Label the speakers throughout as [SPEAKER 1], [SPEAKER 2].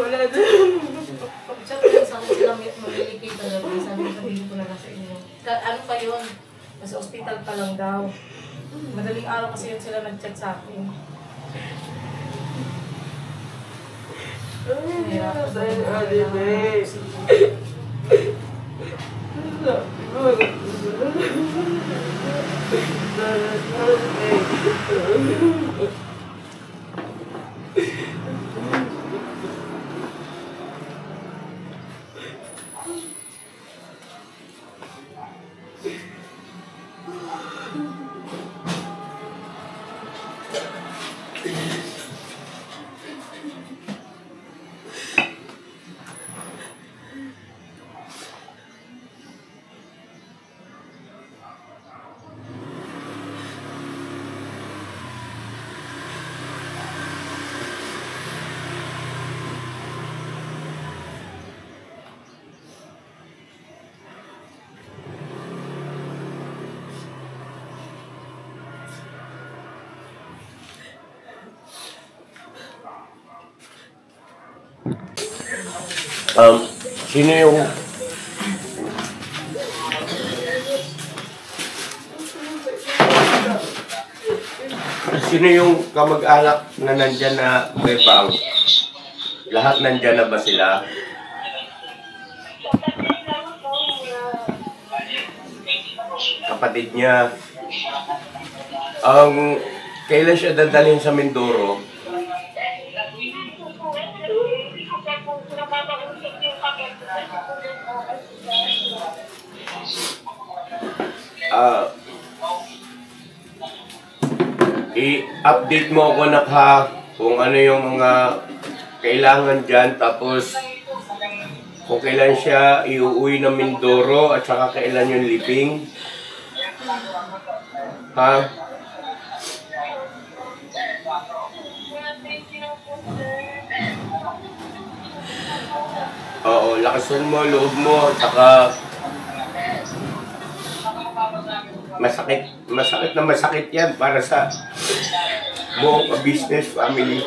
[SPEAKER 1] wala doon.
[SPEAKER 2] Siya talagang sa akin sila mag-delicate talaga. Sabihin ko na lang sa inyo. Ano pa yun? Nasa ospital pa lang daw. Madaling araw kasi yun sila nag-chat sa akin.
[SPEAKER 3] Sino yung kamag-anak na nandyan na may bang? Lahat nandyan na ba sila? Kapatid niya. Kailan siya dadalhin sa Mindoro? I-update mo ako na kung ano yung mga kailangan dyan, tapos kung kailan siya iuwi ng Mindoro at saka kailan yung living. Oo, lakasan mo, loob mo, at saka masakit yan para sa buong business family.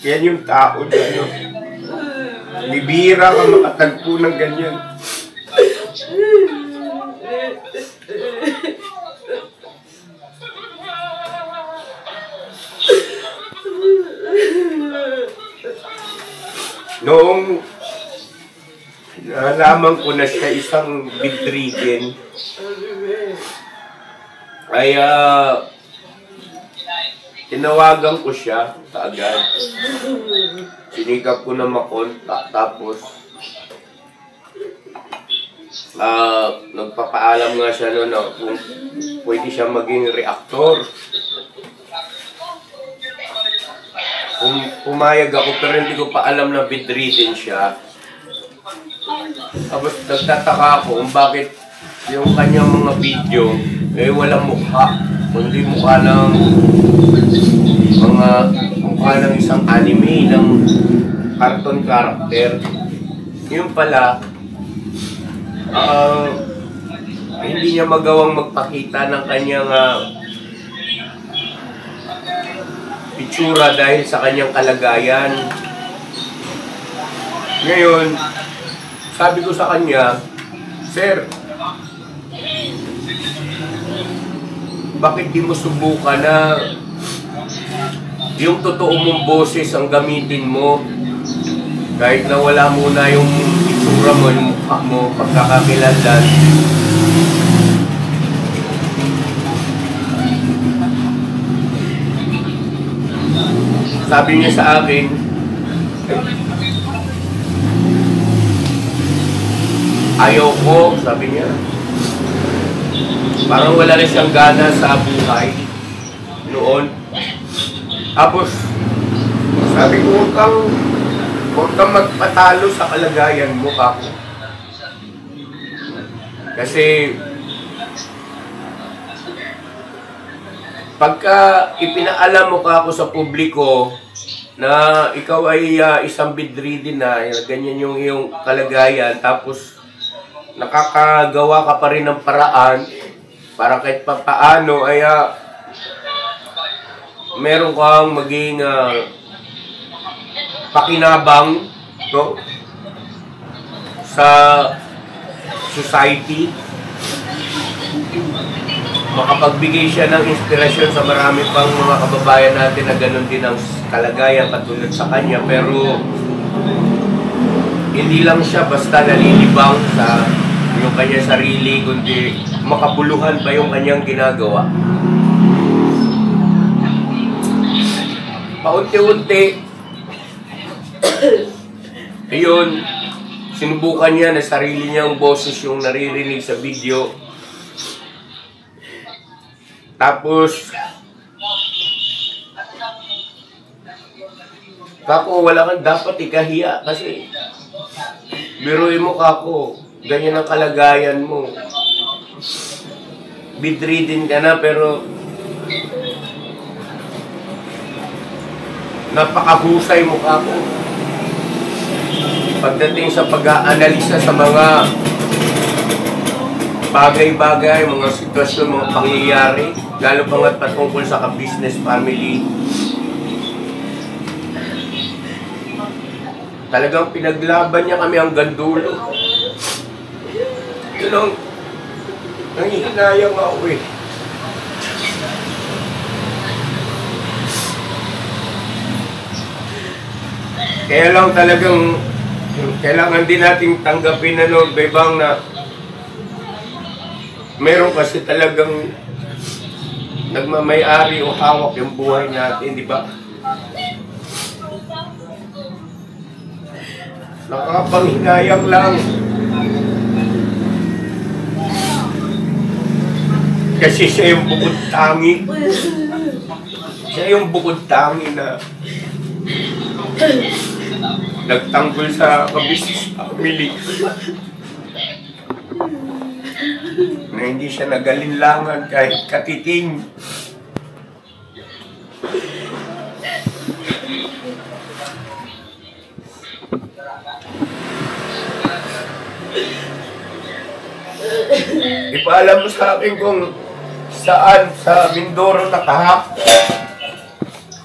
[SPEAKER 3] Yan yung tao dyan, no? Bibira ka makatagpo ng ganyan. Noong nalaman ko na siya isang bedridden, ay tinawagan ko siya kaagad. Sinikap ko na makontak, tapos nagpapaalam nga siya noon na kung pwede siya maging reactor. Pumayag ako, pero hindi ko pa alam na bedridden siya. Tapos nagtataka ako kung bakit yung kanyang mga video walang mukha, kundi mukha ng isang anime, ng cartoon character. Yung pala, hindi niya magawang magpakita ng kanyang itsura dahil sa kanyang kalagayan. Ngayon, sabi ko sa kanya, "Sir, bakit di mo subukan na yung totoo mong boses ang gamitin mo? Kahit na wala muna yung itsura mo, yung mukha mo, pagkakakilanlan." Sabi niya sa akin, "Ayaw ko," sabi niya. Parang wala rin siyang gana sa buhay noon. Tapos, sabi ko, huwag kang magpatalo sa kalagayan mo, ako. Kasi, pagka ipinaalam mo ako sa publiko na ikaw ay isang bedridden na, ganyan yung iyong kalagayan, tapos nakakagawa ka pa rin ng paraan para kahit pa paano ay meron kang maging pakinabang no, sa society, makapagbigay siya ng inspirasyon sa marami pang mga kababayan natin na ganun din ang kalagayan katulad sa kanya, pero hindi lang siya basta nalilibang sa yung kanya sarili, kundi makabuluhan pa yung kanyang ginagawa. Paunti-unti, ayun, sinubukan niya na sarili niyang boses yung naririnig sa video. Tapos, kako, wala kang dapat ikahiya kasi biruin mo kako, ganyan ang kalagayan mo. Bedridden ka na pero napakahusay mo kako. Pagdating sa pag-aanalisa sa mga bagay-bagay, mga sitwasyon, mga pangyayari, lalo pa nga't patungkol sa ka-business family, talagang pinaglaban niya kami hanggang dulo. Yun ang nangihinayang ako eh. Kaya lang talagang kailangan din nating tanggapin na no, Bebang, na meron kasi talagang nagmamay-ari o hawak yung buhay natin, di ba? Nakakapanghinayang lang. Kasi siya yung bukod tangi. Siya yung bukod tangi na nagtanggol sa ka-business family. Na hindi siya nagalinlangan kahit katiting. Ipaalam mo sa akin kung saan sa Mindoro nakahak.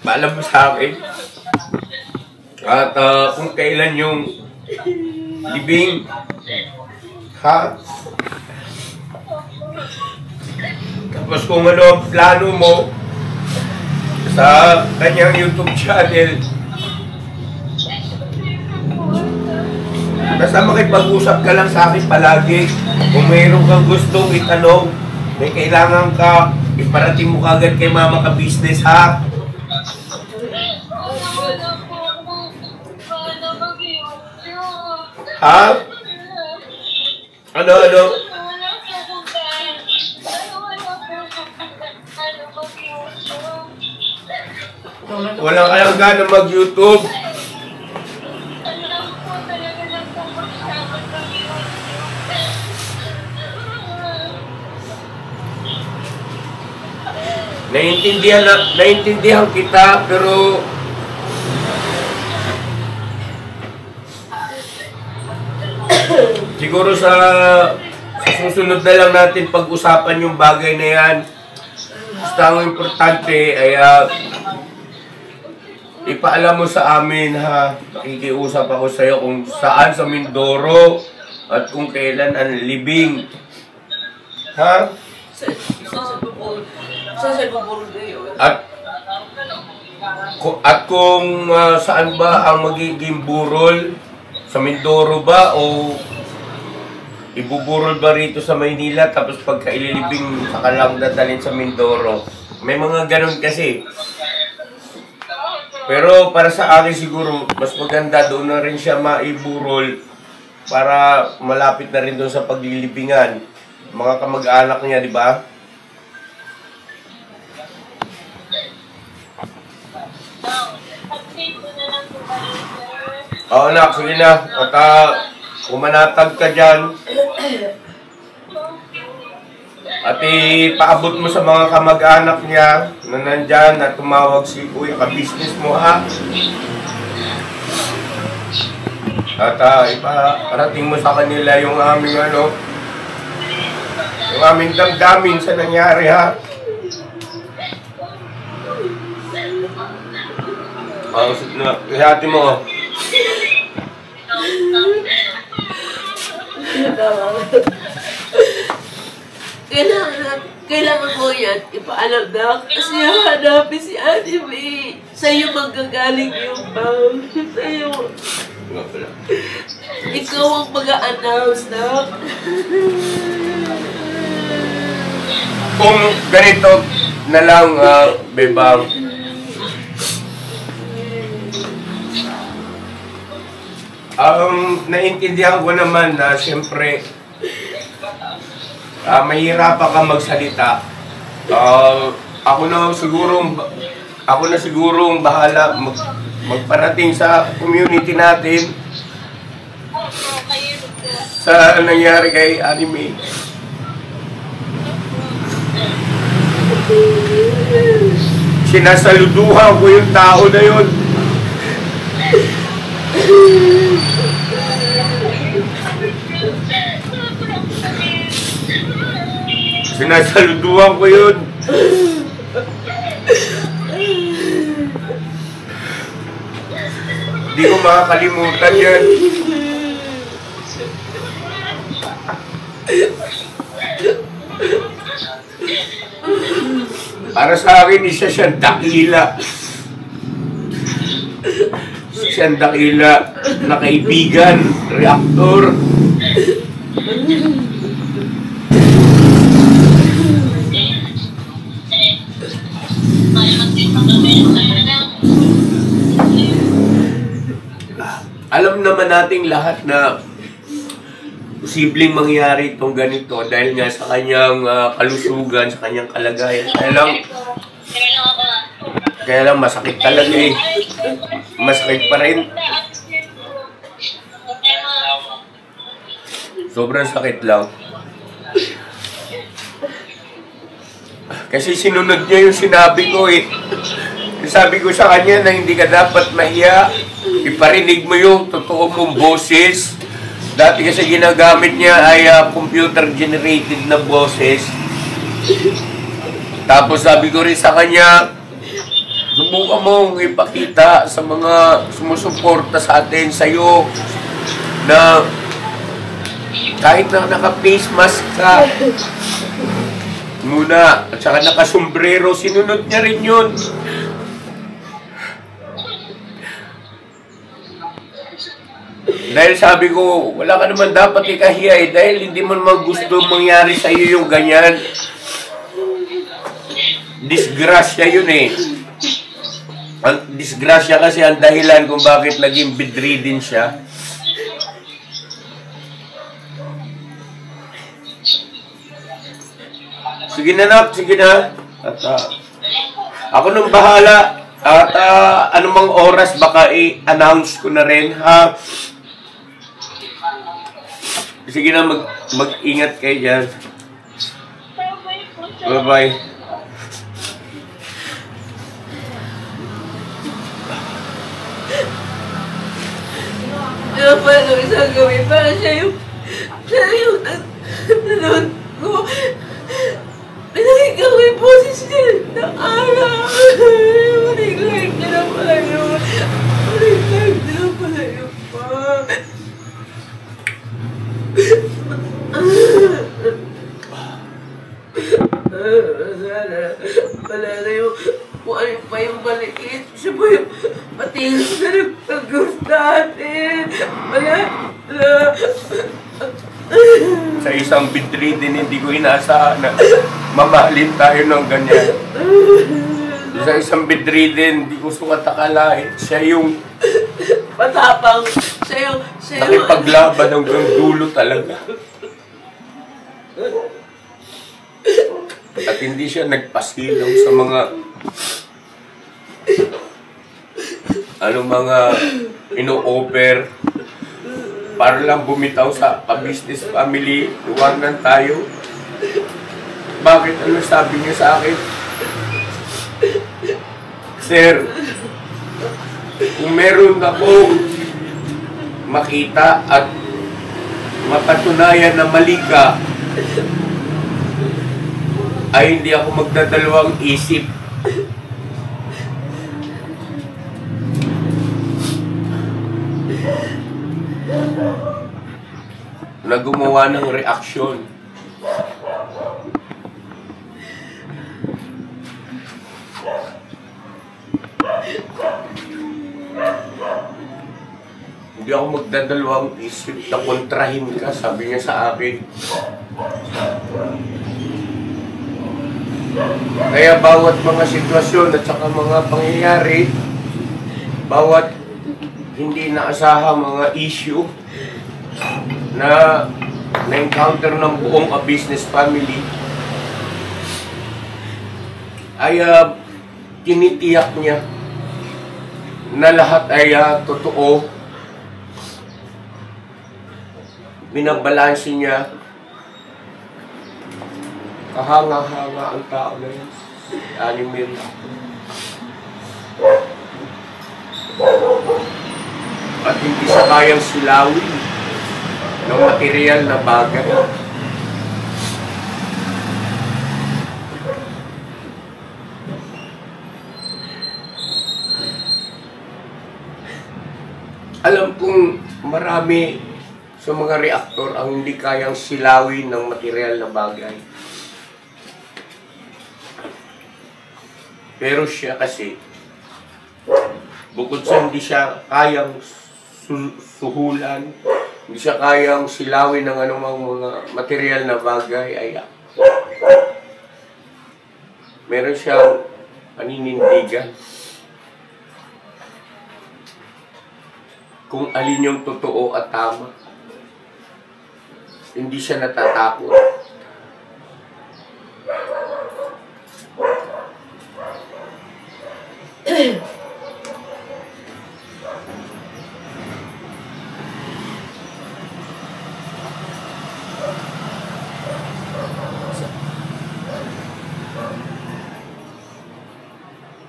[SPEAKER 3] Paalam mo sa akin. At kung kailan yung libing. Ha? Tapos kung ano ang plano mo sa kanyang YouTube channel. Basta makipag-usap ka lang sa akin palagi. Kung mayroon kang gustong itanong, may kailangan ka, iparating mo kagad kay Mama Ka Business, ha? Ha? Ano? Wala kayang gana mag-YouTube. Naintindihan kita, pero siguro sa susunod na lang natin pag-usapan yung bagay na yan. Basta ang importante ay ipaalam mo sa amin, ha. Nakikiusap ako sa iyo kung saan sa Mindoro at kung kailan ang libing. Ha? At kung saan ba ang magiging burol, sa Mindoro ba o ibuburol ba rito sa Maynila tapos pagka ililibing saka lang dadalhin sa Mindoro. May mga ganun kasi. Pero para sa akin siguro mas maganda doon na rin siya maiburol para malapit na rin doon sa paglilibingan. Mga kamag-anak niya, di ba? Oo, anak, sige na. At kumanatag ka dyan. At ipaabot mo sa mga kamag-anak niya na nandyan at tumawag si Kuya Ka-Business mo, ha? At iparating mo sa kanila yung aming yung aming damdamin sa nangyari, ha? Ihati mo.
[SPEAKER 1] Kailangan mo yan ipaalam na kasi hanapin si Ate May. Sa'yo magagaling yung pang. Sa'yo. Ikaw ang mag-a-announce na.
[SPEAKER 3] Kung ganito na lang, Bebang, naiintindihan ko naman na siyempre mahirapan ka magsalita. Ako na sigurong bahala magparating sa community natin sa nangyari kay Anime. Sinasaluduhan ko yung tao na yun. Sinasaluduhan ko yun. Hindi ko makakalimutan yan. Para sa akin, isa siyang dakila. Siyang dakila na kaibigan, reaktor. Alam naman nating lahat na posibleng mangyari itong ganito dahil nga sa kanyang kalusugan, sa kanyang kalagayan. Kaya lang masakit talaga eh. Masakit pa rin. Sobrang sakit lang. Kasi sinunod niya yung sinabi ko eh. Sabi ko sa kanya na hindi ka dapat mahiya. Iparinig mo yung totoo mong boses. Dati kasi ginagamit niya ay computer-generated na boses. Tapos sabi ko rin sa kanya, subukan mong ipakita sa mga sumusuporta sa atin, sa'yo, na kahit na naka-face mask ka muna, at saka naka-sombrero, sinunod niya rin yun. Dahil sabi ko, wala ka naman dapat ikahiya eh, dahil hindi mo naman gusto mangyari sa iyo yung ganyan. Disgrasya yun eh. Ang disgrasya kasi ang dahilan kung bakit naging bedridden siya. Sige na nak, sige na. At ako nang bahala. At anumang oras baka i-announce ko na rin, ha? Sige na, mag-ingat kayo dyan. Bye-bye.
[SPEAKER 1] Paano isang gawin para siya yung nanood ko. Pinakinggan ko yung boses niya na araw. Manig-live niya na pala yun. Manig-live niya na pala yun pa. Wala na yung kung ano pa yung balikin. Siya pa yung patilis na nagpag-gusto natin. Wala.
[SPEAKER 3] Sa isang bedridden, hindi ko inaasahan na mamahalin tayo ng ganyan. Sa isang bedridden, hindi ko sukat akalain. Siya yung
[SPEAKER 1] matapang. Siya yung
[SPEAKER 3] nakipaglaban hanggang dulo talaga. At hindi siya nagpasilaw sa mga mga ino-offer para lang bumitaw sa business family, iwanan tayo. Bakit? Ano sabi niya sa akin? Sir, kung meron akong makita at mapatunayan na mali ka, ay hindi ako magdadalawang isip na gumawa ng reaksyon. Hindi ako magdadalawang isip na kontrahin ka, sabi niya sa akin. Kaya bawat mga sitwasyon at saka mga pangyayari, bawat hindi naasahang mga issue na na-encounter ng buong business family, ay tinitiyak niya na lahat ay totoo. Binabalansin niya. Kahanga-hanga ang tao na yun. Anime. At hindi siya kayang silawin ng material na bagay. Alam kong marami sa mga reaktor ang hindi kayang silawin ng material na bagay. Pero siya kasi, bukod sa hindi siya kayang suhulan, hindi siya kayang silawin ng anumang mga material na bagay, ay meron siyang paninindigan kung alin yung totoo at tama. Hindi siya natatakot.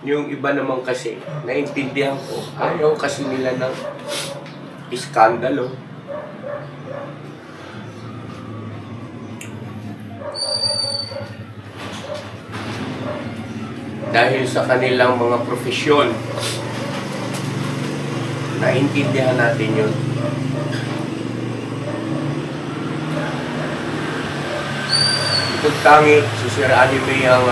[SPEAKER 3] Yung iba naman kasi, naintindihan ko, ayaw kasi nila ng iskandalo. Dahil sa kanilang mga profesyon, naintindihan natin yun. Ito'y tangi, si Sir Anime ang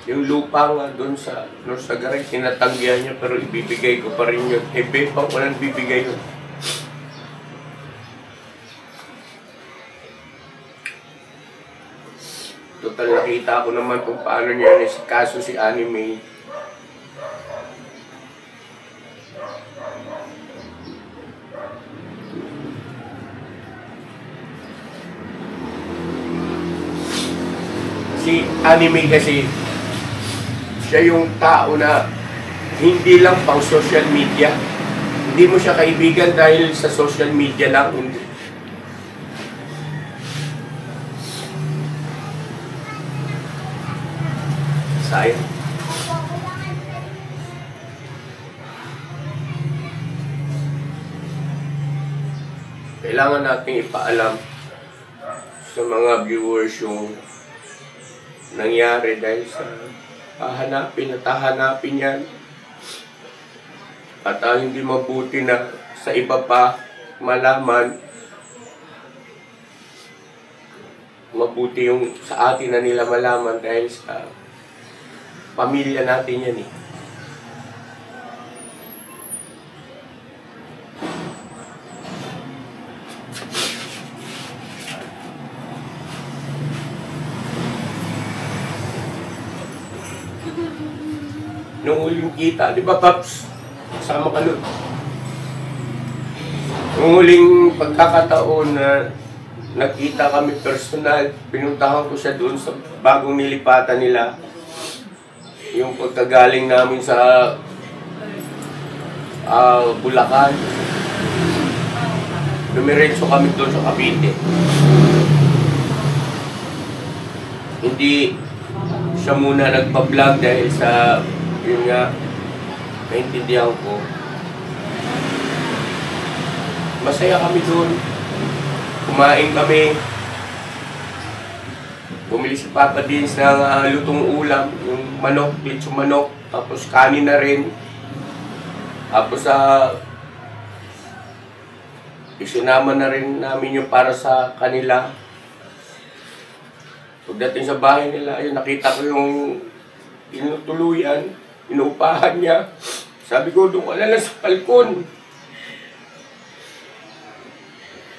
[SPEAKER 3] yung lupa nga doon sa Norsagaray, tinatanggihan niya pero ibibigay ko pa rin yun. Bepang walang bibigay yun. Total nakita ko naman kung paano niya kaso si Anime. Si Anime kasi, siya yung tao na hindi lang pang social media. Hindi mo siya kaibigan dahil sa social media lang. Hindi. Sayang. Kailangan natin ipaalam sa mga viewers yung nangyari dahil sa hahanapin yan. At hindi mabuti na sa iba pa malaman. Mabuti yung sa atin na nila malaman dahil sa pamilya natin yan eh. Nung huling kita, di ba Paps? Kasama ka nun. Nung huling pagkakataon na nakita kami personal, pinuntahan ko siya doon sa bagong nilipatan nila. Yung pagkagaling namin sa Bulacan. Dumiretso kami doon sa Cavite. Hindi siya muna nagpa-vlog dahil sa, yun nga, naintindihan ko. Masaya kami doon. Kumain kami. Bumili si Papa Dins ng lutong ulam, yung manok, lechong manok, tapos kanin na rin. Tapos isinama na rin namin yung para sa kanila. Pagdating sa bahay nila, ayun, nakita ko yung inutuluyan, inuupahan niya. Sabi ko, doon ka na lang sa balkon.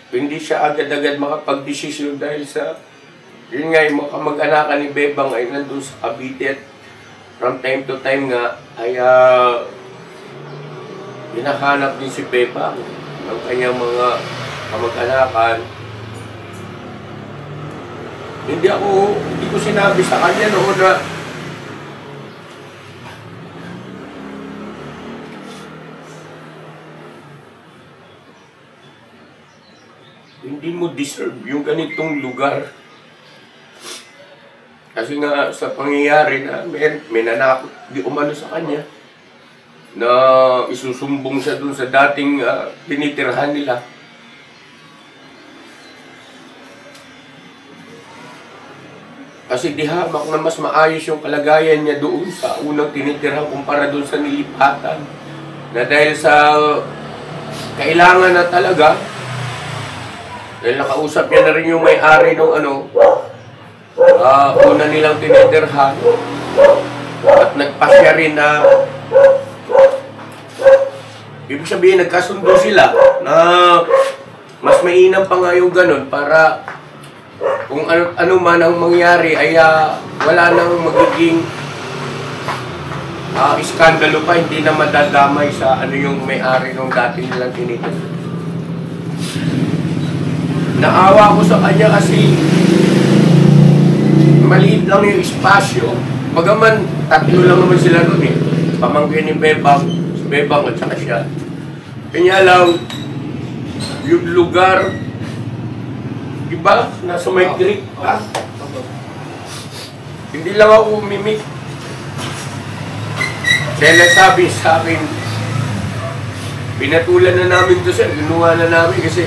[SPEAKER 3] Hindi siya agad-agad makapag-desisyon dahil sa, yun nga, yung mga kamag-anakan ni Bebang ay nandun sa Cavite at from time to time nga ay hinahanap din si Bebang ng kanyang mga kamag-anakan. Hindi ko sinabi sa kanya noon na hindi mo deserve yung ganitong lugar. Kasi nga sa pangyayari na may nanakot di umano sa kanya na isusumbong siya dun sa dating tinitirhan nila. Kasi di hamak na mas maayos yung kalagayan niya doon sa unang tinitirhan kumpara doon sa nilipatan. Na dahil sa kailangan na talaga, dahil nakausap niya na rin yung may-ari ng una nilang tinitirhan at nagpasya rin na ibig sabihin nagkasundo sila na mas mainam pa nga yung ganun para kung ano man ang mangyari ay wala nang magiging iskandalo pa, hindi na madadamay sa yung may-ari ng dati nilang tinitirhan. Naawa ko sa kanya kasi maliit lang yung espasyo. Bagaman, tatlo lang naman sila nun eh. Pamangkin ni Bebang, si Bebang at saka siya. Kanya lang, yung lugar, diba, nasa may creek pa. Hindi lang ako umimik. Kaya nagsabi sa akin, pinatulan na namin to sir, ginuha na namin kasi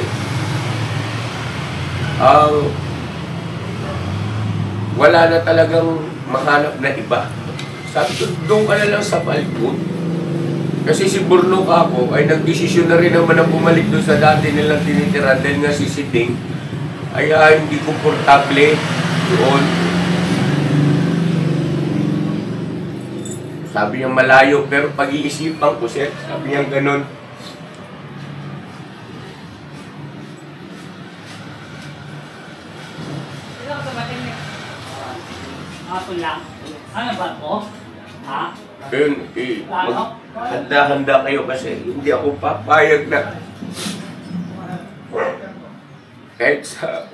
[SPEAKER 3] wala na talagang mahanap na iba. Sabi ko, doon ka na lang sa balkon. Kasi si Burnok ako ay nagdesisyon na rin naman na bumalik doon sa dati nilang tinitira dahil nga si Siding ay hindi komportable doon. Sabi niya malayo pero pag-iisipan ko sir, sabi niya ganun.
[SPEAKER 4] Ako lang. Ano ba po? Ha?
[SPEAKER 3] Ayun, handa-handa kayo kasi hindi ako papayag na kahit sa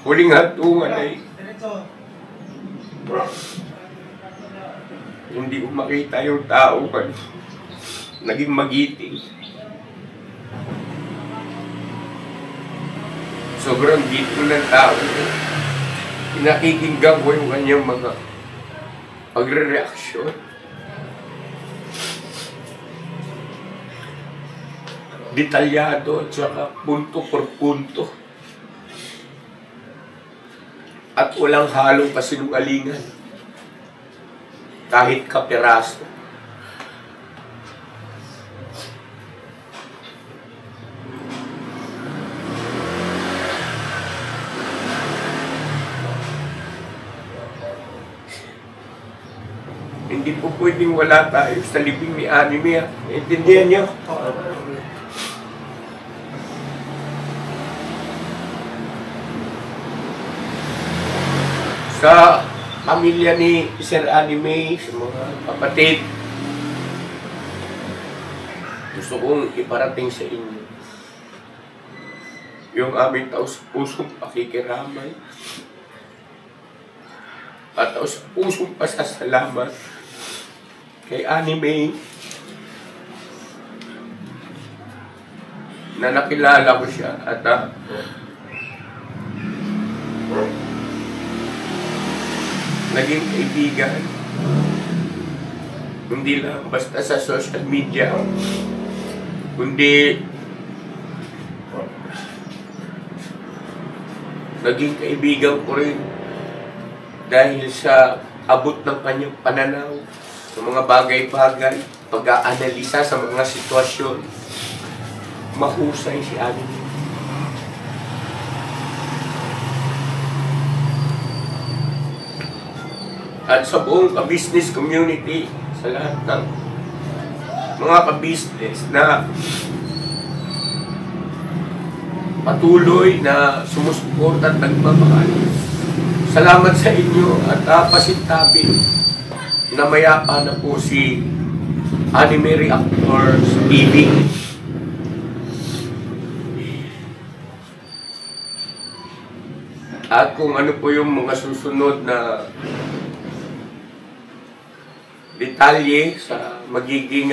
[SPEAKER 3] huling hatungan ay hindi ko makita yung tao kan naging magiting. Sobrang gito ng tao. Pinakikinggan ko yung kanyang mga pagre-reaksyon. Detalyado at saka punto por punto. At walang halong kasinungalingan. Kahit kapiraso. Hindi po pwedeng wala tayo sa libing ni Anime. Naintindihan niyo? Sa pamilya ni Sir Anime, sa mga kapatid, gusto kong iparating sa inyo yung aming taus-pusong pakikiramay at taus-pusong pasasalamat kay Anime na nakilala ko siya at naging kaibigan. Hindi lang basta sa social media, kundi naging kaibigan ko rin dahil sa abot ng kanyang pananaw sa mga bagay-bagay, pag-aanalisa sa mga sitwasyon. Mahusay si Ani. At sa buong ka-business community, sa lahat ng mga ka-business na patuloy na sumusuporta at nagmamahal. Salamat sa inyo at pasintabing na mayapa na po si Anime Reactors TV. At kung ano po yung mga susunod na detalye sa magiging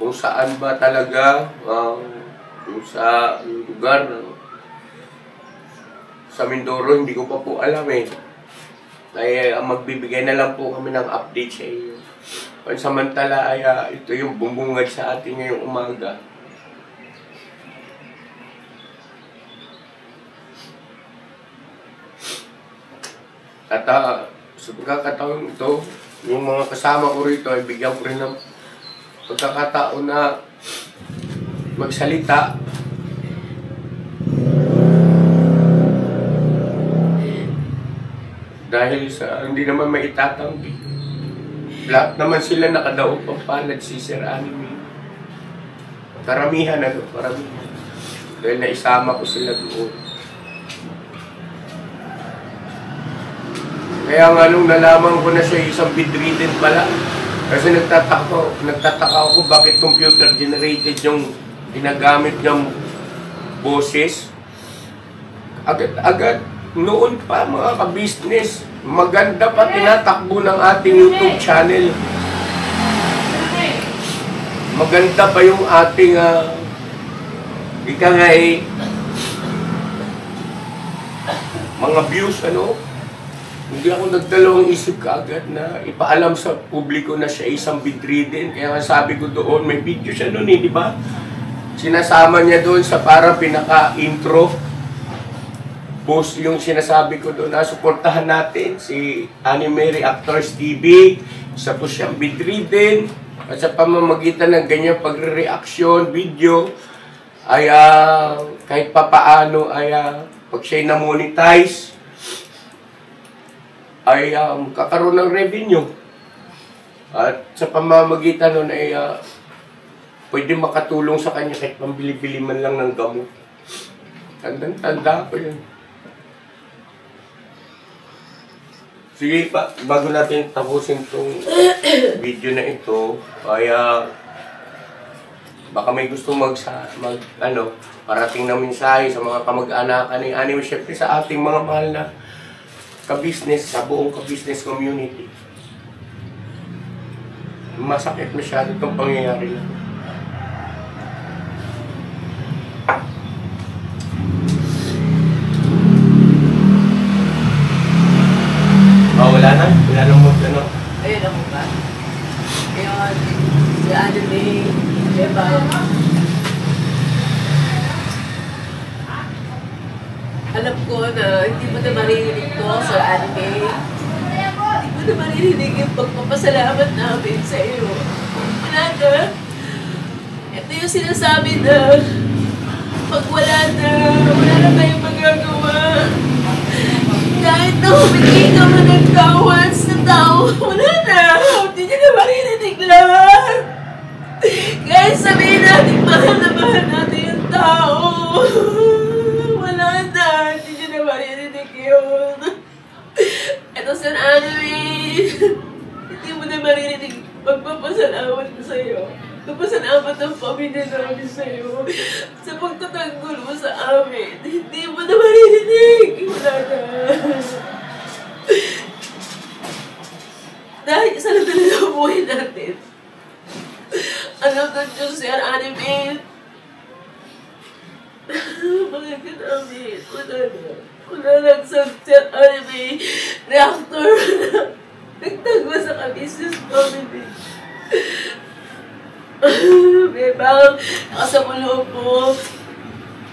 [SPEAKER 3] kung saan ba talaga kung sa lugar sa Mindoro, hindi ko pa po alam eh. Ay magbibigay na lang po kami ng update sa iyo. Pansamantala ay ito yung bumungad sa atin ngayong umaga. At sa pagkakataon ito, yung mga kasama ko rito ay bigyan ko rin ng pagkakataon na magsalita. Dahil sa hindi naman maitatanggi. Lahat naman sila nakadaog pampalad si Sir Anime. Karamihan na doon, karamihan. Dahil naisama ko sila doon. Kaya nga nung nalaman ko na siya isang bedridden pala, kasi nagtataka ako bakit computer generated yung ginagamit niyang boses. Agad-agad, noon pa mga ka-business, maganda pa tinatakbo ng ating YouTube channel. Maganda pa yung ating mga views, ano. Hindi ako nagdalawang isip kaagad na ipaalam sa publiko na siya isang bedridden. Kaya nga sabi ko doon, may video siya noon eh, di ba? Sinasama niya doon sa parang pinaka-intro. Post yung sinasabi ko doon na suportahan natin si Anime Reactors TV. Isa po siyang bedridden. At sa pamamagitan ng ganyan pagre-reaction video, ay kahit papaano ay pag siya'y na-monetize, ay kakaroon ng revenue. At sa pamamagitan nun ay pwede makatulong sa kanya kahit pambili-bili man lang ng gamot. Tandang-tanda ko yun. Sige pa, bago natin tapusin itong video na ito, ay baka may gusto parating na mensahe sa mga kamag-anakan ni Anime, syempre sa ating mga mahal na ka-business, sa buong ka-business community. Masakit masyado itong pangyayari na. Wala na? Wala nang ano?
[SPEAKER 1] Ayun ako ba? Ngayon, si Anime, diba? Alam ko na hindi mo na maririnig to sa Anime. Hindi mo na maririnig yung pagpapasalamat namin sa iyo. Wala na. Ito yung sinasabi na pag wala na kayong magagawa. Kahit na humingi ka man ng kawan sa tao, wala na. Hindi niya na maririnig lahat. Kahit sabihin natin, mahal natin yung tao. Wala na. Hindi niya na maririnig yun. Ito sa Anime, hindi mo na maririnig pagpapasalamat ko sa'yo. Pagpapasalamat ng pamilya namin sa'yo. Sa pagtatanggol mo sa amin, hindi mo na maririnig. Wala na. Dahil isa na talaga nanonood yung Sir Anime. Bakit ka namin? Wala lang sa Sir Anime. Reactor na nagtagwa sa ka-business family. May bakang nakasamulo po.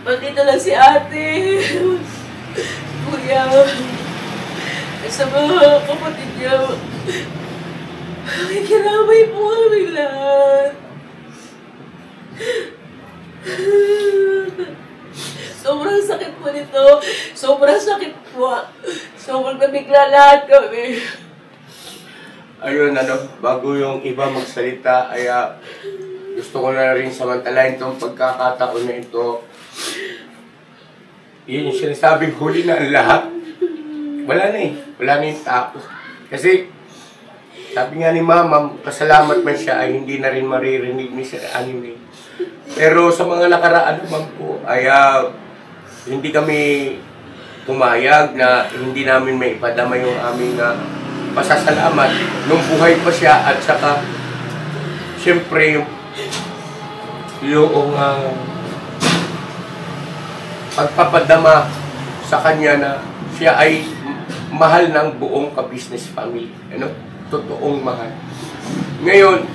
[SPEAKER 1] Makita lang si ate. Kuya. Sa mga kapatid niya. May kinamay po kami lahat. Sobrang sakit po nito. Sobrang sakit po. Sobrang nabigla lahat kami.
[SPEAKER 3] Ayun, bago yung iba magsalita, ay gusto ko na rin samantalahin itong pagkakataon na ito. Yun yung sinasabing huli na ang lahat. Wala na eh. Wala na yung tao. Kasi, sabi nga ni Mama, pasalamat man siya ay hindi na rin maririnig ni Sir Anime. Pero sa mga nakaraan naman po, ay hindi kami pumayag na hindi namin may ipadama yung aming pasasalamat nung buhay pa siya at saka siyempre yung pagpapadama sa kanya na siya ay mahal ng buong ka-business family. Ano? Totoong mahal. Ngayon,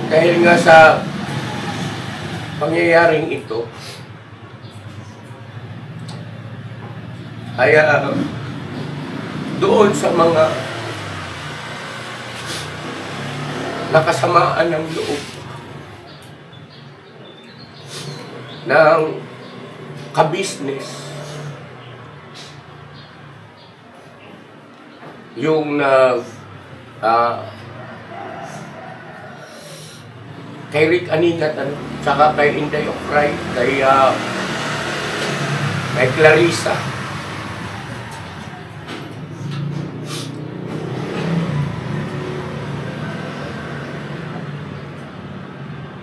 [SPEAKER 3] dahil nga sa pangyayaring ito, ay doon sa mga nakasamaan ng loob ng ka-business, yung kay Rick Aningat, tsaka kay Inday Ocray, kay Clarissa.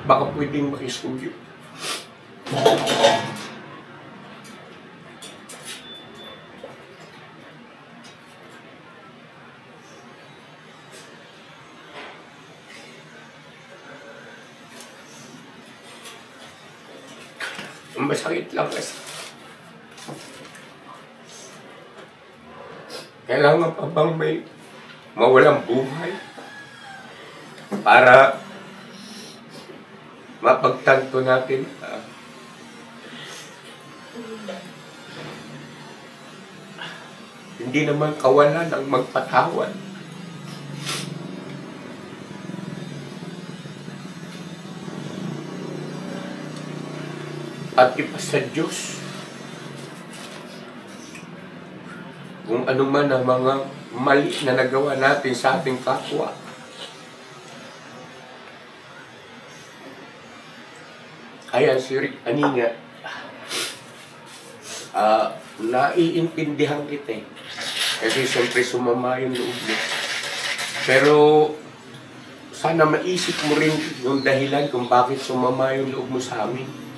[SPEAKER 3] Baka pwedeng makisuyo. Masakit lang kasi. Kailangan pa bang may mawalang buhay para mapagtanto natin hindi naman kawalan ang magpatawad. At ipasa Diyos kung ano man ang mga mali na nagawa natin sa ating kapwa. Kaya si Rick Aningat, naiintindihan kita eh. Kasi siyempre sumama yung loob mo. Pero sana maisip mo rin yung dahilan kung bakit sumama yung loob mo sa amin.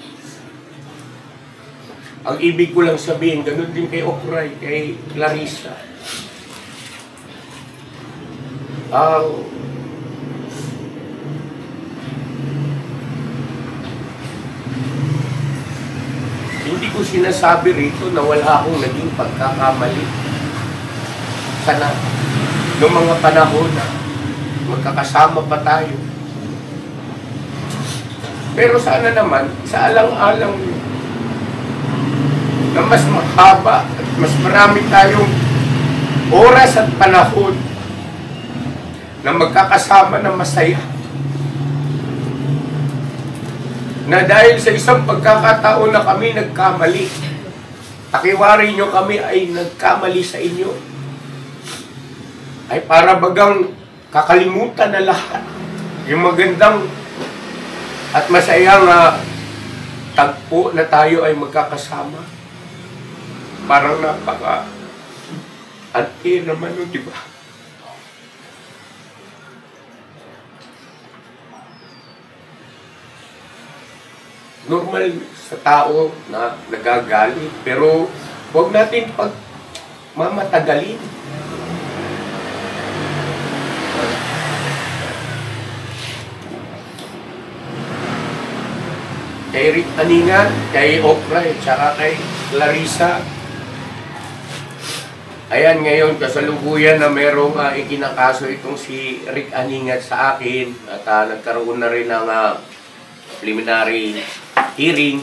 [SPEAKER 3] Ang ibig ko lang sabihin, ganun din kay Ocray, kay Clarissa. Hindi ko sinasabi rito na wala akong naging pagkakamali. Sana, noong mga panahon na magkakasama pa tayo. Pero sana naman, sa alang-alang na mas mahaba at mas marami tayong oras at panahon na magkakasama na masaya. Na dahil sa isang pagkakataon na kami nagkamali, takiwari nyo kami ay nagkamali sa inyo, ay para bagang kakalimutan na lahat yung magandang at masayang tagpo na tayo ay magkakasama. Parang napaka-unfair naman nun, di ba? Normal sa tao na nagagalit, pero huwag natin mamatagalin. kay Rick Aningan, kay Okray, tsaka kay Clarissa. Ayan, ngayon, kasalukuyan na merong ikinakaso itong si Rick Aningan sa akin. At nagkaroon na rin ng preliminary hearing.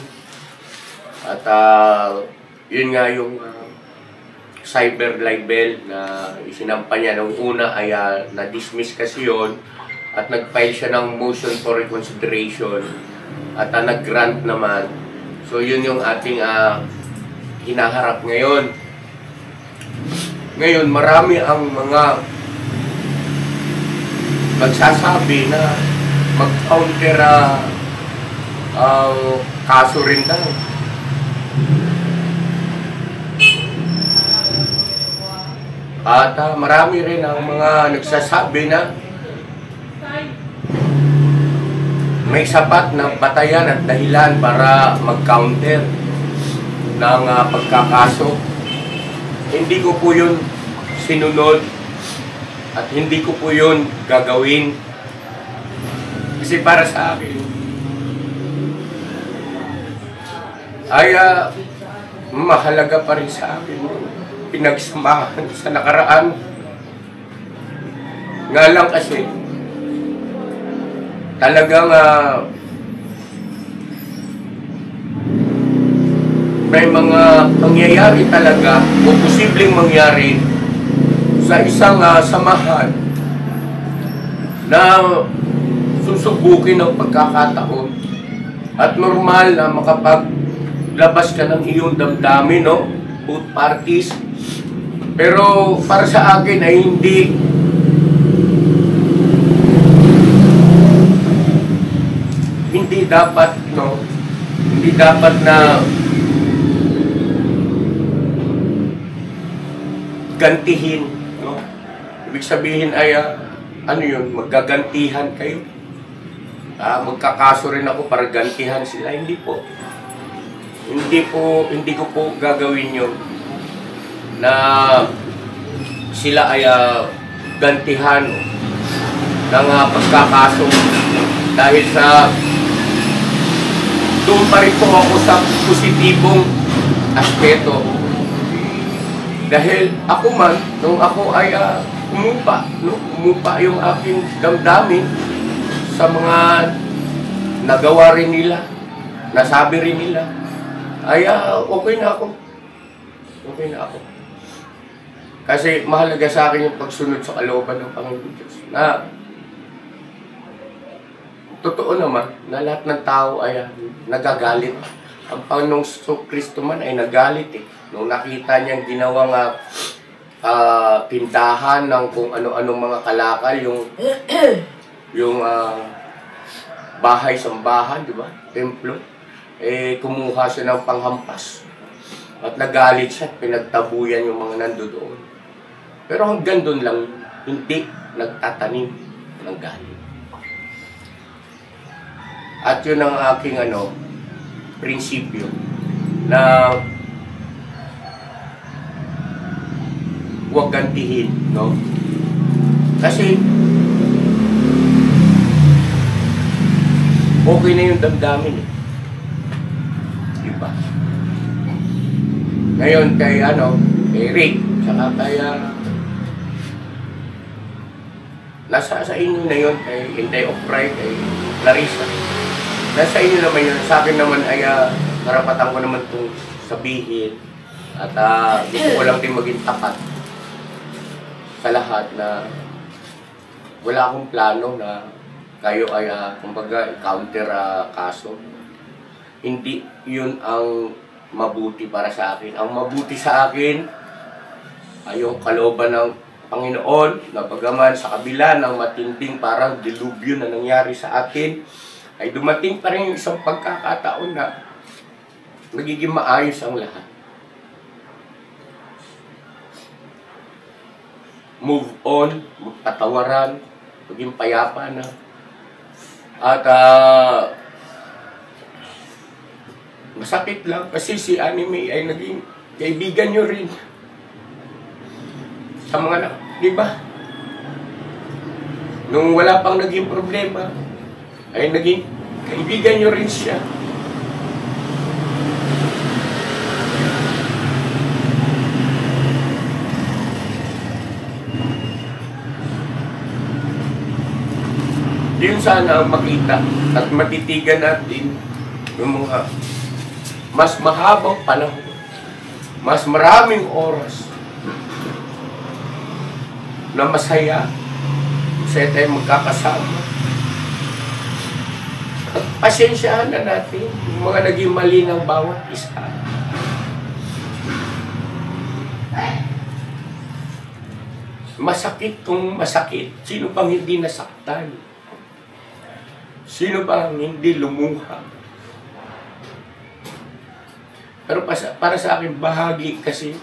[SPEAKER 3] At yun nga yung cyber libel na isinampa niya nung una ay na-dismiss kasi yun. At nag-file siya ng motion for reconsideration. At nag-grant naman. So yun yung ating hinaharap ngayon. Ngayon, marami ang mga magsasabi na mag-counter kaso rin daw. At marami rin ang mga nagsasabi na may sapat na batayan at dahilan para mag-counter ng pagkakaso. Hindi ko po yun sinunod at hindi ko po yun gagawin. Kasi para sa akin ay mahalaga pa rin sa akin pinagsamahan sa nakaraan. Nga lang kasi talagang may mga pangyayari talaga o posibleng mangyari sa isang samahan na susubukin ng pagkakataon at normal na makapaglabas ka ng iyong damdamin, no? Both parties. Pero para sa akin ay hindi dapat, no? Hindi dapat na gantihin, no? Ibig sabihin ay ano yun, maggagantihan kayo. Magkakaso rin ako para gantihan sila. Hindi po. Hindi ko po gagawin yun na sila ay gantihan ng pagkakaso dahil sa doon pa rin po ako sa positibong aspeto. Dahil ako man, nung ako ay umupa yung aking damdamin sa mga nagawa rin nila, nasabi rin nila, ay okay na ako. Okay na ako. Kasi mahalaga sa akin yung pagsunod sa kalooban ng Panginoon Diyos. Na totoo naman na lahat ng tao ay nagagalit. Ang Panginoong Kristo man ay nagalit eh. Nung nakita niyang ginawang tindahan ng kung ano-anong mga kalakal, yung bahay-sambahan, di ba? Templo. Kumuha siya ng panghampas. At nagalit siya at pinagtabuyan yung mga nandoon. Pero hanggang doon lang, hindi nagtatanim ng galit. At yun ang aking prinsipyo na huwag gantihin, no? Kasi okay na yung damdamin eh. Diba? Ngayon kay Rick, saka kay nasa sa inyo na yun, kay Inday Okray, kay Clarissa. Nasa inyo naman yun. Sa akin naman ay karapatan ko naman itong sabihin. At gusto ko lang din maging tapat sa lahat na wala akong plano na kayo ay kumbaga counter kaso. Hindi yun ang mabuti para sa akin. Ang mabuti sa akin ay yung kalooban ng Panginoon na bagaman sa kabila ng matinding parang dilubyo na nangyari sa atin, ay dumating pa rin yung isang pagkakataon na nagiging maayos ang lahat. Move on, magpatawaran, maging payapa na. At masakit lang kasi si Anime ay naging kaibigan nyo rin. Sa mga di ba? Nung wala pang naging problema, ay naging kaibigan nyo rin siya. Yun sana ang makita at matitigan natin yung mga mas mahabang panahon, mas maraming oras na masaya kasi tayo magkakasama. At pasensyahan na natin yung mga naging mali ng bawat isa. Masakit kung masakit. Sino bang hindi nasaktan? Sino bang hindi lumuha? Pero para sa akin, bahagi kasi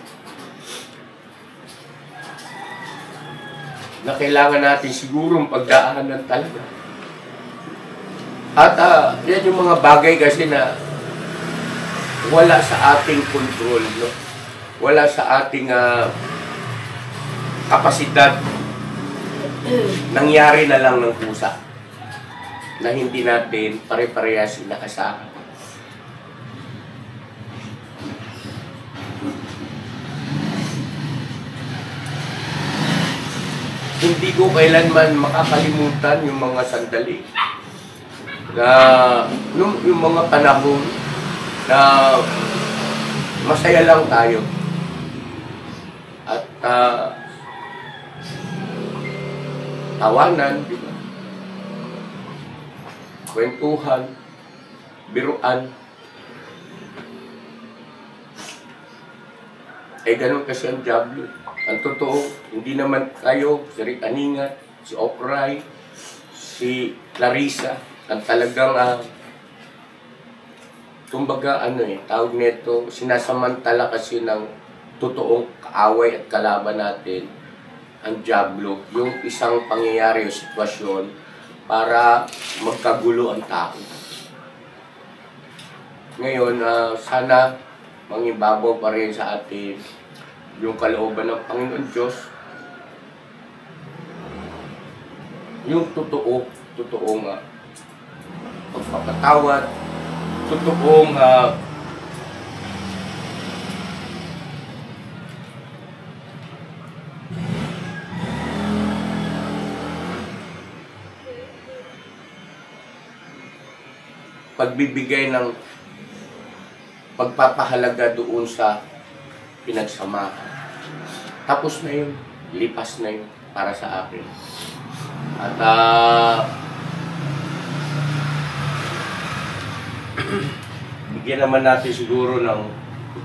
[SPEAKER 3] na kailangan natin sigurong pagdaanan talaga. At yan yung mga bagay kasi na wala sa ating control, no? Wala sa ating kapasidad. Nangyari na lang ng kusa na hindi natin pare-parehas inakasahan. Hindi ko kailanman makakalimutan yung mga sandali na yung mga panahon na masaya lang tayo at tawanan, di ba? Kwentuhan, biruan. Ganun kasi ang Diablo. Ang totoo, hindi naman kayo, si Rick Aningat, si Okray, si Clarissa, ang talagang, kumbaga, tawag nito, sinasamantala kasi ng totoong kaaway at kalaban natin, ang Diablo, yung isang pangyayari o sitwasyon para magkagulo ang tao. Ngayon, sana mangibabaw pa rin sa atin yung kalooban ng Panginoon Diyos, yung totoong pagpapatawad, totoong pagbibigay ng pagpapahalaga doon sa pinagsamahan. Tapos na yun, lipas na yun para sa akin. At bigyan naman natin siguro ng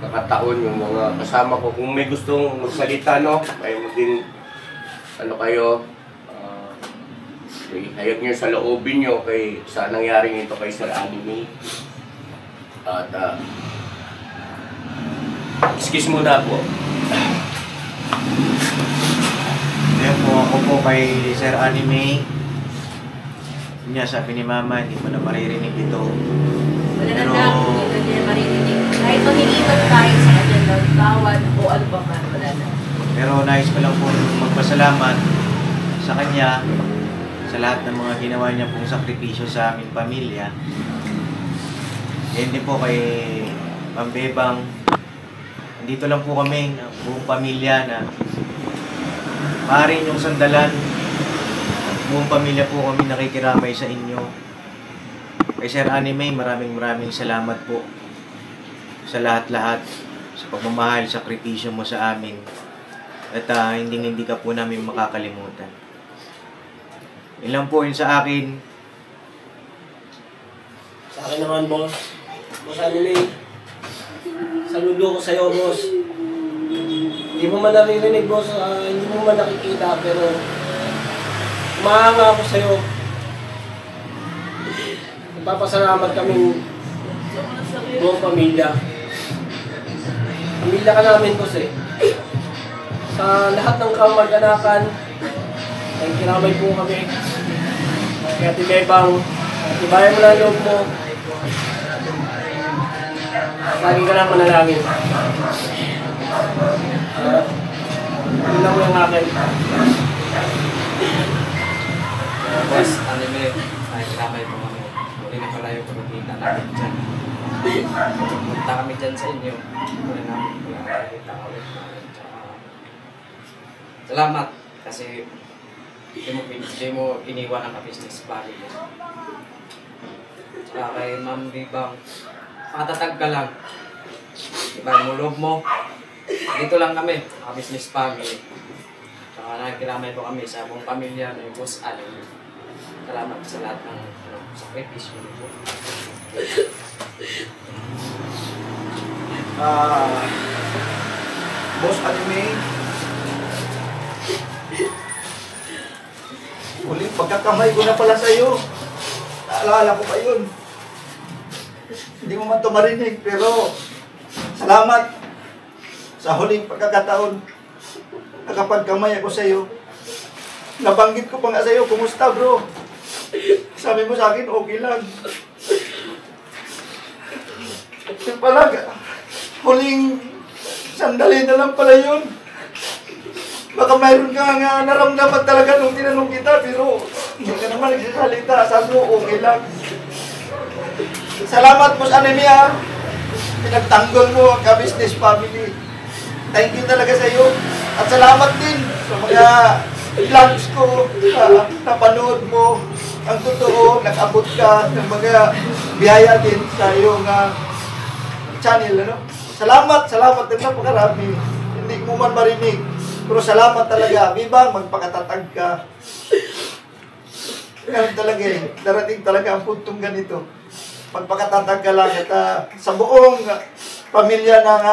[SPEAKER 3] pagkakataon yung mga kasama ko. Kung may gustong magsalita, no, ay maging kayo, hayag nyo sa loobin nyo sa nangyaring ito kay Sir Anime. At excuse muna po.
[SPEAKER 5] Ayan po, ako po kay Sir Anime. Niya sabi ni Mama, hindi mo na maririnig ito.
[SPEAKER 1] Wala na lang, hindi niya maririnig. Kahit mangingibat tayo sa kanya ng tawad o ano ba man, wala na.
[SPEAKER 5] Pero nais ko lang po magpasalamat sa kanya sa lahat ng mga ginawa niya pong sakripisyo sa aming pamilya. Yan din po kay Pambebang. Dito lang po kami, buong pamilya na maaari yung sandalan. Buong pamilya po kami nakikiramay sa inyo. Kay Sir Anime, maraming salamat po sa lahat-lahat, sa pagmamahal, sakripisyo mo sa amin. At hindi ka po namin makakalimutan. Ilan po yun sa akin.
[SPEAKER 6] Sa akin naman, boss. Boss Anime, saludo ko sa'yo, boss. Hindi mo man naririnig, boss. Hindi mo man nakikita, pero umahanga ako sa'yo. Nagpapasalamat kaming buong pamilya. Pamilya ka namin, boss eh. Sa lahat ng kamag-anakan, ay kiramay po kami. Kaya Tibebang, tibayan mo na loob mo. Lagi ka lang manalangin. Yun lang yung akin.
[SPEAKER 7] Boss, Anime, ay kamay po kami. Muli na pala yung pagkita natin dyan. Punta kami dyan sa inyo. Muli namin nakakita ulit namin. Salamat kasi Hindi mo iniwan ang ka-business family. Saka kay Ma'am Bibang, matatag ka lang. Iba mo loob mo. Dito lang kami, ka-business family. Saka nakikiramay po kami sa buong pamilya ng Boss Aling. Salamat sa lahat ng sakripisyo niyo.
[SPEAKER 8] Boss Anime, huling pagkakamay ko na pala sa'yo. Naalala ko pa yun. Hindi mo man ito marinig, pero salamat sa huling pagkakataon. Nakapagkamay ako sa'yo. Nabanggit ko pa nga sa'yo, kumusta bro? Sabi mo sa akin, okay lang. Yung pala, huling sandali na lang pala yun. Baka mayroon ka nga naramdaman talaga nung tinanong kita, pero hindi ka naman nagsasalita. Sabi mo, okay lang. Salamat po sa Anime ha. Pinagtanggol mo ang ka-business family. Thank you talaga sa iyo. At salamat din sa mga vlogs ko. Napanood mo ang totoo. Nag-abot ka ng mga biyaya din sa iyong channel. Ano? Salamat din napakarami. Hindi mo man marinig. Pero salamat talaga. Bibang, magpakatatag ka. Ganun talaga eh. Darating talaga ang puntong ganito. Magpakatatag ka lang. At sa buong pamilya ng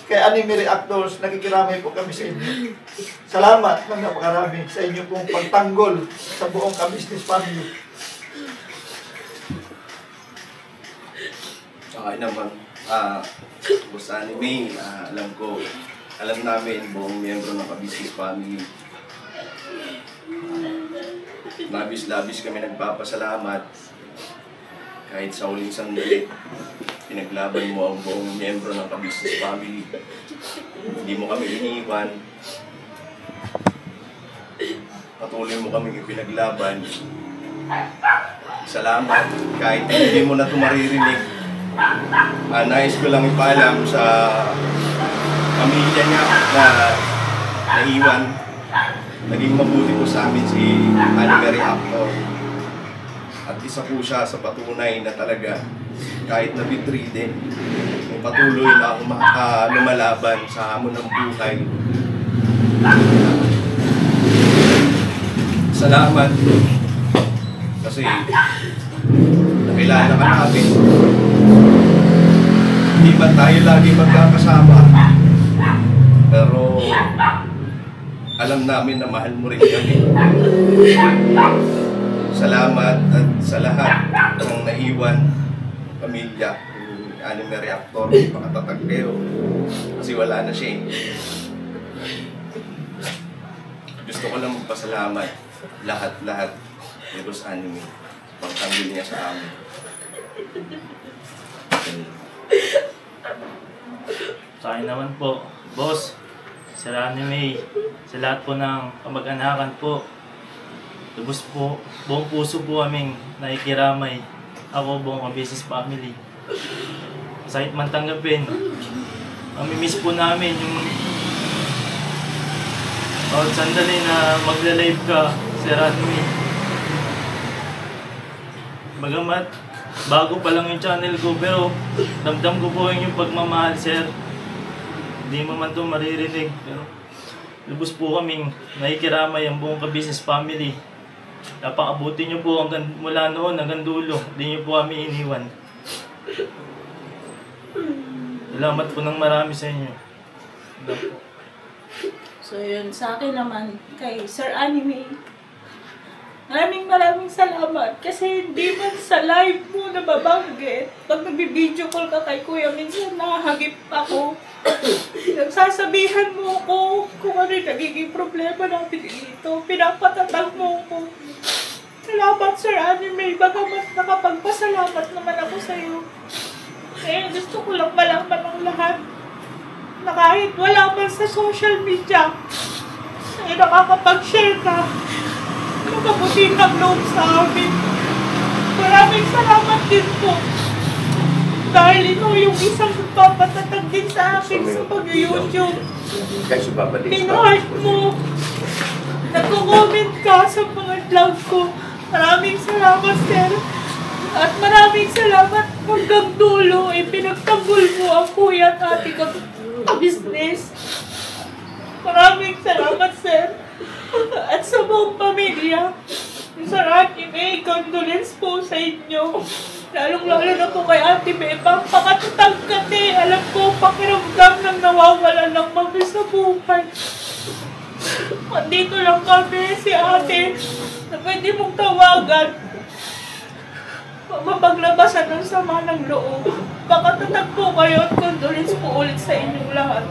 [SPEAKER 8] kay Anime Reactors, nakikiramay po kami sa inyo. Salamat ng napakarami sa inyo pong pagtanggol sa buong ka-business family.
[SPEAKER 9] Okay naman. Boss Anime, alam namin buong miyembro ng ka-business family. Labis-labis kami nagpapasalamat kahit sa huling sandali. Pinaglaban mo ang buong miyembro ng ka-business family. Hindi mo kami iniwan. Patuloy mo kami ipinaglaban. Salamat. Kahit hindi mo na ito maririnig, nais ko lang ipaalam sa pamilya niya na naiwan. Naging mabuti po sa amin si Anime Reactor. At isa po siya sa patunay na talaga kahit na bitri din, may patuloy na lumalaban sa hamon ng buhay. Salamat kasi nakilala ka namin. Hindi ba tayo lagi magkakasama, pero alam namin na mahal mo rin kami. Salamat at sa lahat ng naiwan pamilya ni Anime Reactor, pakatatag kayo kasi wala na siya. Gusto ko lang magpasalamat lahat ni Boss Anime pagtanggol niya sa amin.
[SPEAKER 10] Sa akin naman po, Boss, sa Anime, sa lahat po ng kamag-anakan po, lubos po, buong puso po kaming nakikiramay. Ako, buong ka-business family. Sakit man tanggapin, mamimiss po namin yung bawat sandali na magla-live ka, Sir Anime. Bagamat, bago pa lang yung channel ko, pero damdam ko po yung pagmamahal, Sir. Hindi mo man ito maririnig, pero lubos po kaming nakikiramay ang buong ka-business family. Napakabuti niyo po mula noon hanggang dulo. Hindi niyo po kami iniwan. Salamat po ng marami sa inyo.
[SPEAKER 11] So yun, sa akin naman, kay Sir Anime, maraming salamat kasi hindi man sa live mo nababanggit. Pag nag-video call ka kay Kuya, minsan nakahagip ako. Nagsasabihan mo ko kung ano yung nagiging problema natin dito. Pinapatatag mo ko. Salamat, Sir Anime. Bagamat nakapagpasalamat naman ako sa'yo. Eh, gusto ko lang malaman ng lahat na kahit wala man sa social media, ay nakakapag-share ka. Nakabuti ng loob sa amin. Maraming salamat din po. Dahil ikaw yung isang nagpapatatag din sa akin sa pag-YouTube. Pinoheart mo. Nagko-comment ka sa mga vlog ko. Maraming salamat, sir. At maraming salamat hanggang dulo. Pinagtanggol mo ang kuya at ate ko sa business. Maraming salamat, sir. At sa buong pamilya. Sa aking may condolence po sa inyo. Lalong-lalo na po kay Ate Bebang. Pakatatag ka, te. Alam ko, pakiramdam ng nawawalan ng mami sa buhay. Andito lang kami, si ate, na pwede mong tawagan. Mapaglabasan ng sama ng loob. Pakatatag po kayo at condolence po ulit sa inyong lahat.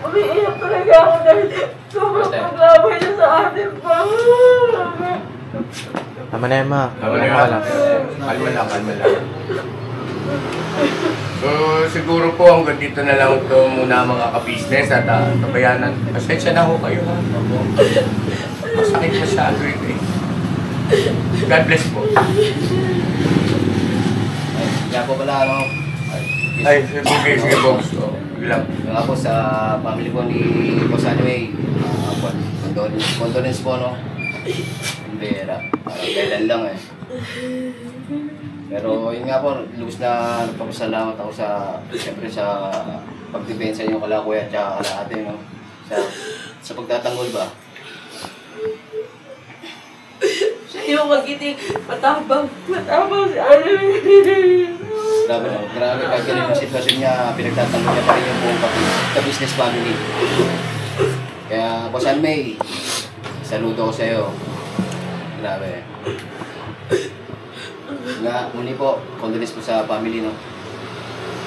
[SPEAKER 1] Umiiyak talaga ako dahil sobrang paglabay niya sa atin pa.
[SPEAKER 5] Tama na yan, ma.
[SPEAKER 3] Kalma lang. So, siguro po hanggang dito na lang ito muna mga ka-business at tabayanan. Pasensya na ho kayo. Masakit masyado ito eh. God bless po.
[SPEAKER 12] Kaya po pala, ano,
[SPEAKER 3] Ay, sige, boss. Bilang.
[SPEAKER 12] nga po sa family po ni Boss Anyway, condolence po, no? Pera. Kailan lang eh. Pero yun nga po, lubos na nagpapasalamat ako siyempre sa pagdepensa niyo kala kuya at saka kala ate, no? Sa pagtatanggol ba?
[SPEAKER 1] Siya yung magiting matabang si Annie.
[SPEAKER 12] Grabe kahit ganun yung sitwasyon niya, pinagtatanggol niya pa rin yung buong ka-business family. Kaya Boss Anway, saludo ko sa iyo. Grabe. Nga, muli po, condolence po sa family, no?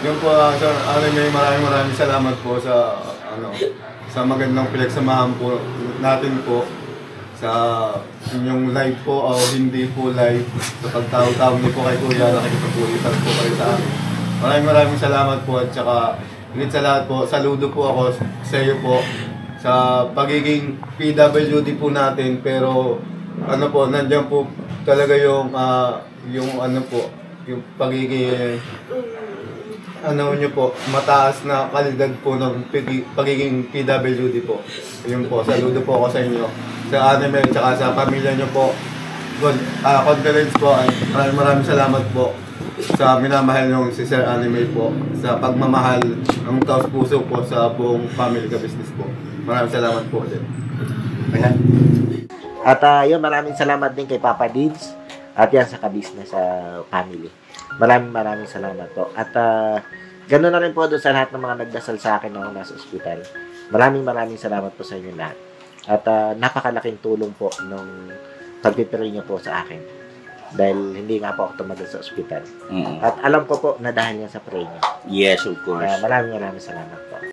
[SPEAKER 13] Yun po, Sir Anime, maraming salamat po sa sa magandang pinagsamahan po natin po sa inyong live po o hindi po live, sa pagtawag-tawag niyo po kay Kuya, nakikipag-ulitan po kayo sa amin. Maraming salamat po at saka higit sa lahat po, saludo po ako sa iyo po sa pagiging PWD po natin, pero ano po, nandiyan po talaga yung yung pagiging niyo po, mataas na kalidad po ng pagiging PWD po. Yun po, saludo po ako sa inyo, sa Anime at saka sa pamilya niyo po. Condolence po, maraming salamat po sa minamahal yung si Sir Anime po, sa pagmamahal ng taos puso po sa buong family ka-business po. Maraming salamat po din.
[SPEAKER 5] At yun, maraming salamat din kay Papa Dids at yan sa ka-business family. Maraming salamat po. At ganoon na rin po doon sa lahat ng mga nagdasal sa akin nung nasa ospital. Maraming salamat po sa inyo lahat. At napakalaking tulong po nung pagpipray niyo po sa akin. Dahil hindi nga po ako tumagal sa ospital. At alam ko po na dahil yan sa pray niyo.
[SPEAKER 14] Yes, of course.
[SPEAKER 5] Maraming salamat po.